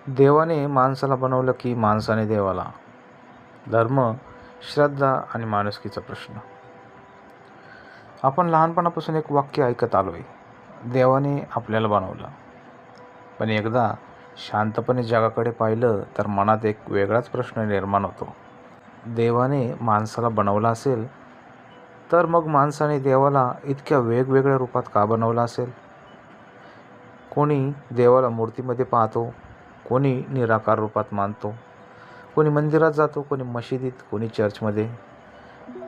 देवाने माणसाला बनवलं की माणसाने देवाला. धर्म, श्रद्धा आणि माणुसकीचा प्रश्न. आपण लहानपणापासून एक वाक्य ऐकत आलो आहे, देवाने आपल्याला बनवलं. पण एकदा शांतपणे जगाकडे पाहिलं तर मनात एक वेगळाच प्रश्न निर्माण होतो. देवाने माणसाला बनवलं असेल तर मग माणसाने देवाला इतक्या वेगवेगळ्या रूपात का बनवलं असेल? कोणी देवाला मूर्तीमध्ये पाहतो, कोणी निराकार रूपात मानतो, कोणी मंदिरात जातो, कोणी मशिदीत, कोणी चर्चमध्ये,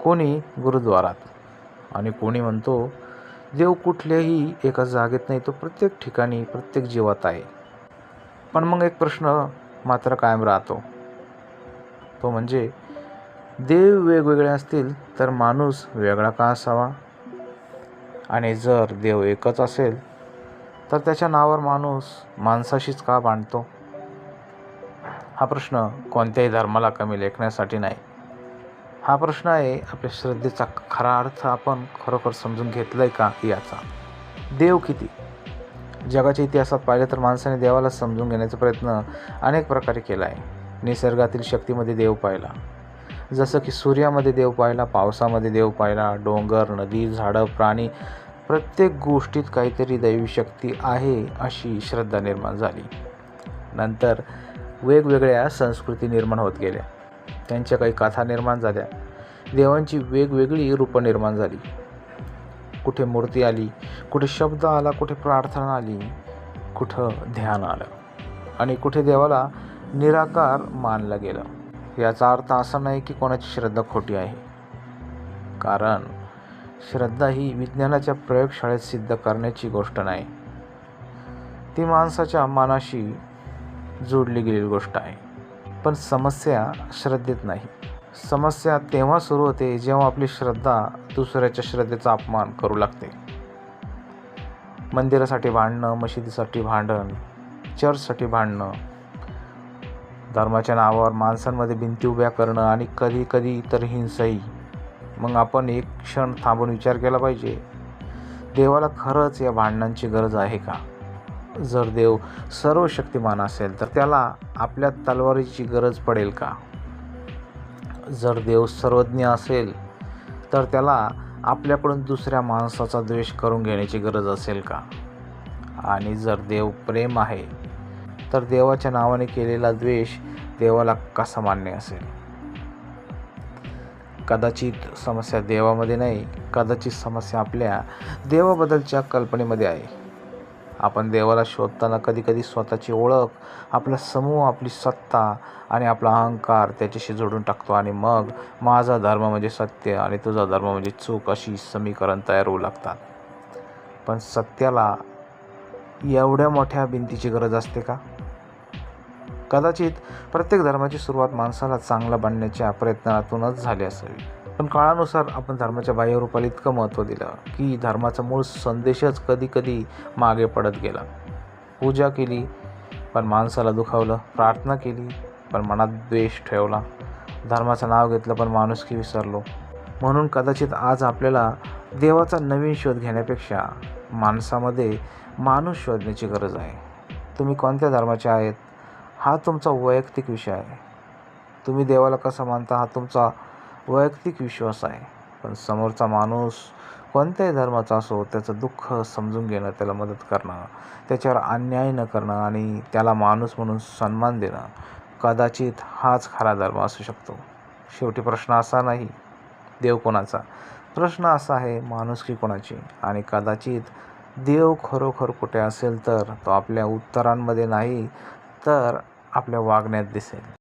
कोणी गुरुद्वारात आणि कोणी म्हणतो देव कुठल्याही एका जागेत नाही, तो प्रत्येक ठिकाणी प्रत्येक जीवात आहे. पण मग एक प्रश्न मात्र कायम राहतो, तो म्हणजे देव वेगवेगळे असतील तर माणूस वेगळा का असावा? आणि जर देव एकच असेल तर त्याच्या नावावर माणूस माणसाशीच का भांडतो? हा प्रश्न कोणत्याही धर्माला कमी लेखण्यासाठी नाही. हा प्रश्न आहे आपल्या श्रद्धेचा खरा अर्थ आपण खरोखर समजून घेतलाय का याचा. देव किती? जगाच्या इतिहासात पाहिलं तर माणसाने देवाला समजून घेण्याचा प्रयत्न अनेक प्रकारे केला आहे. निसर्गातील शक्तीमध्ये देव पाहिला, जसं की सूर्यामध्ये देव पाहिला, पावसामध्ये देव पाहिला, डोंगर, नदी, झाडं, प्राणी, प्रत्येक गोष्टीत काहीतरी दैवी शक्ती आहे अशी श्रद्धा निर्माण झाली. नंतर वेगवेगळ्या संस्कृती निर्माण होत गेल्या, त्यांच्या काही कथा निर्माण झाल्या, देवांची वेगवेगळी रूपं निर्माण झाली. कुठे मूर्ती आली, कुठे शब्द आला, कुठे प्रार्थना आली, कुठं ध्यान आलं आणि कुठे देवाला निराकार मानलं गेलं. याचा अर्थ असा नाही की कोणाची श्रद्धा खोटी आहे, कारण श्रद्धा ही विज्ञानाच्या प्रयोगशाळेत सिद्ध करण्याची गोष्ट नाही, ती माणसाच्या मनाशी जोडली गेलेली गोष्ट आहे. पण समस्या श्रद्धेत नाही. समस्या तेव्हा सुरू होते जेव्हा आपली श्रद्धा दुसऱ्याच्या श्रद्धेचा अपमान करू लागते. मंदिरासाठी भांडणं, मशिदीसाठी भांडण, चर्चसाठी भांडणं, धर्माच्या नावावर माणसांमध्ये भिंती उभ्या करणं आणि कधी कधी तर हिंसाही. मग आपण एक क्षण थांबून विचार केला पाहिजे, देवाला खरंच या भांडणांची गरज आहे का? जर देव सर्व शक्तिमान असेल तर त्याला आपल्या तलवारीची गरज पडेल का? जर देव सर्वज्ञ असेल तर त्याला आपल्याकडून दुसऱ्या माणसाचा द्वेष करून घेण्याची गरज असेल का? आणि जर देव प्रेम आहे तर देवाच्या नावाने केलेला द्वेष देवाला कसा मान्य असेल? कदाचित समस्या देवामध्ये नाही, कदाचित समस्या आपल्या देवाबद्दलच्या कल्पनेमध्ये आहे. आपण देवाला शोधताना कधी कधी स्वतःची ओळख, आपला समूह, आपली सत्ता आणि आपला अहंकार त्याच्याशी जोडून टाकतो आणि मग माझा धर्म म्हणजे सत्य आणि तुझा धर्म म्हणजे चूक अशी समीकरण तयार होऊ लागतात. पण सत्याला एवढ्या मोठ्या भिंतीची गरज असते का? कदाचित प्रत्येक धर्माची सुरुवात माणसाला चांगला बनण्याच्या प्रयत्नातूनच झाली असावी. पण काळानुसार आपण धर्माच्या बाह्यरूपाला इतकं महत्त्व दिलं की धर्माचा मूळ संदेशच कधी कधी मागे पडत गेला. पूजा केली पण माणसाला दुखावलं, प्रार्थना केली पण मनात द्वेष ठेवला, धर्माचं नाव घेतलं पण माणुसकी विसरलो. म्हणून कदाचित आज आपल्याला देवाचा नवीन शोध घेण्यापेक्षा माणसामध्ये माणूस शोधण्याची गरज आहे. तुम्ही कोणत्या धर्माचे आहेत हा तुमचा वैयक्तिक विषय आहे. तुम्ही देवाला कसं मानता हा तुमचा वैयक्तिक विश्वास आहे. पण समोरचा माणूस कोणत्याही धर्माचा असो, त्याचं दुःख समजून घेणं, त्याला मदत करणं, त्याच्यावर अन्याय न करणं आणि त्याला माणूस म्हणून सन्मान देणं, कदाचित हाच खरा धर्म असू शकतो. शेवटी प्रश्न असा नाही देव कोणाचा, प्रश्न असा आहे माणुसकी कोणाची. आणि कदाचित देव खरोखर कुठे असेल तर तो आपल्या उत्तरांमध्ये नाही तर आपल्या वागण्यात दिसेल.